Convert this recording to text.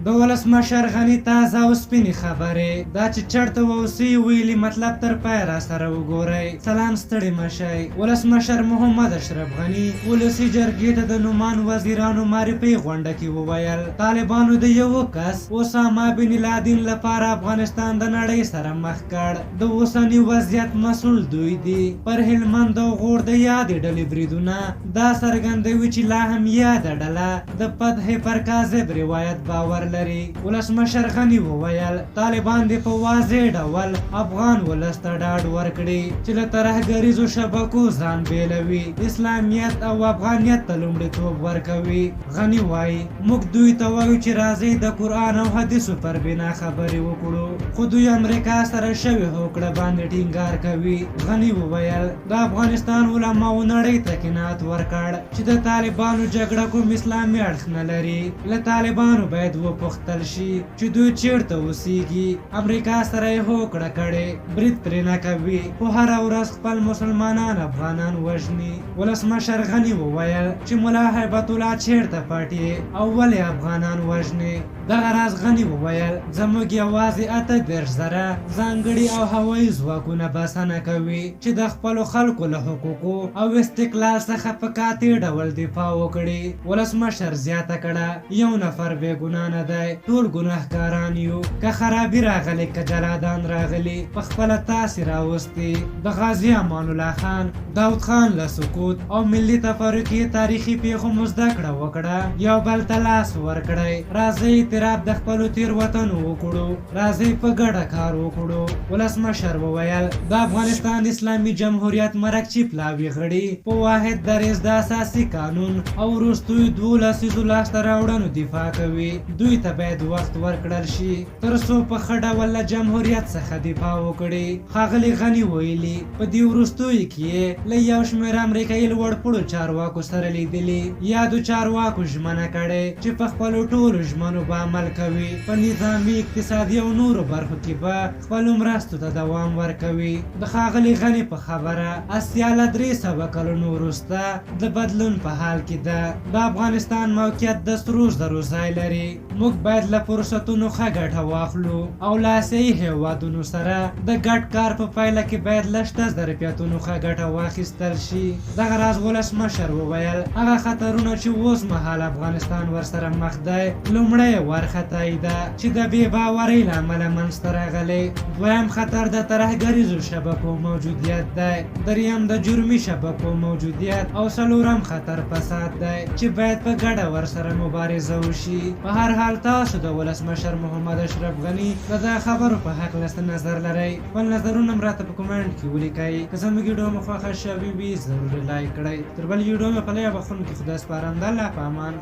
د ولسمشر غني تازه او سپینې خبرې دا چې چرته واوسي ویلي مطلب تر پای را سره وګورئ. سلام ستړي مشئ. ولسمشر محمد اشرف غني ولسي جرګې ته د نومان وزیرانو معرفي غونډه کې وویل طالبانو د یو کس اسامه بن لادن لپاره افغانستان د نړۍ سره مخ کړ. د اوسني وضعیت مسؤل دوی دي. پر هلمند او غور د یادې ډلې بریدونه دا څرګندوي چې لا هم یاده ډله د فتح پر کاذب روایت باور لري. ولسمشر غني وویل طالبان د په واضح ډول افغان ولس ته ډاډ ورکړي چې له ترهګریزو شبکو ځان بیلوي، اسلامیت او افغانیت ته لومړیتوب ورکوي. غني وایي موږ دوی ته وایو چې راځي د قرآن او حدیثو پر بنا خبرې وکړو، خو دوی امریکا سره شوې هوکړه باندې ټینګار کوي. غني وویل د افغانستان علماو نړۍ ته قناعت ورکړ چې د طالبانو جګړه کوم اسلامي اړخ نه لري. له طالبانو باید وپوښتل شي چې دوی چیرته اوسیږي. امریکا سره یې هوکړه کړې، برید پرې نه کوي، خو هره ورځ خپل مسلمانان افغانان وژني. ولسمشر غني وویل چې ملا هیبت الله چیرته پټي او ولې افغانان وژني. دغه راز غني وویل زموږ یوازې 38,000 ځانګړي او هوایي ځواکونه بسنه کوي چې د خپلو خلکو له حقوقو او استقلال څخه په قاطع ډول دفاع وکړي. ولسمشر زیاته کړه یو نفر بې ګناه نه دی، ټول ګناهکاران یو. که خرابي راغلی که جلادان راغلي په خپله تاسې راوستي. د غازي امان الله خان، داود خان له سقوط او ملي تفرقې تاریخي پیښو مو زده کړه وکړه، یو بل ته لاس ورکړئ. راځئ اعتراف د خپلو تېروتنو وکړو، راځئ په ګډه کار وکړو. ولسمشر وویل د افغانستان اسلامي جمهوریت مرکچي پلاوي غړي په واحد دریځ د اساسي قانون او وروستیو 12 لسیزو لاسته راوړنو دفاع کوي. دوی ته باید وخت ورکړل شي تر څو په ښه ډول له جمهوریت څخه دفاع وکړي. ښاغلي غني ویلي په دې وروستیو کې له یو شمېر امریکایي لوړپوړو چارواکو سره لیدلي، یادو چارواکو ژمنه کړې چې په خپلو ټولو ژمنو به عمل کوي، په نظامي، اقتصادي او نورو برخو کې به خپلو مرستو ته دوام ورکوي. د ښاغلي غني په خبره اسیا له 300 کلونو وروسته د بدلون په حال کې ده. د افغانستان موقعیت د سرو زرو ځای لري. موږ باید له فرصتونو ښه ګټه واخلو او له آسیایي هېوادونو سره د ګډ کار په پایله کې باید له شته ظرفیتونو ښه ګټه واخیستل شي. دغه راز ولسمشر وویل هغه خطرونه چې اوس مهال افغانستان ورسره مخ دی، لومړی وارخطایي ده چې د بې باورۍ له امله منځته راغلی. دویم خطر د ترهګریزو شبکو موجودیت دی. دریم د جرمي شبکو موجودیت او څلورم خطر فساد دی چې باید په ګډه ورسره مبارزه وشي. په هر حال تاسو د ولسمشر محمد اشرف غني د خبرو په هکله څه نظر لرئ؟ خپل نظرونه هم راته په کومنټ کې ولیکئ. که زموږ ویډیو مو خوښه شوې وي ضرور لایک کړئ. تر بل ویډیو مې په لیا بخښونکي خدای سپارم. د الله په امان.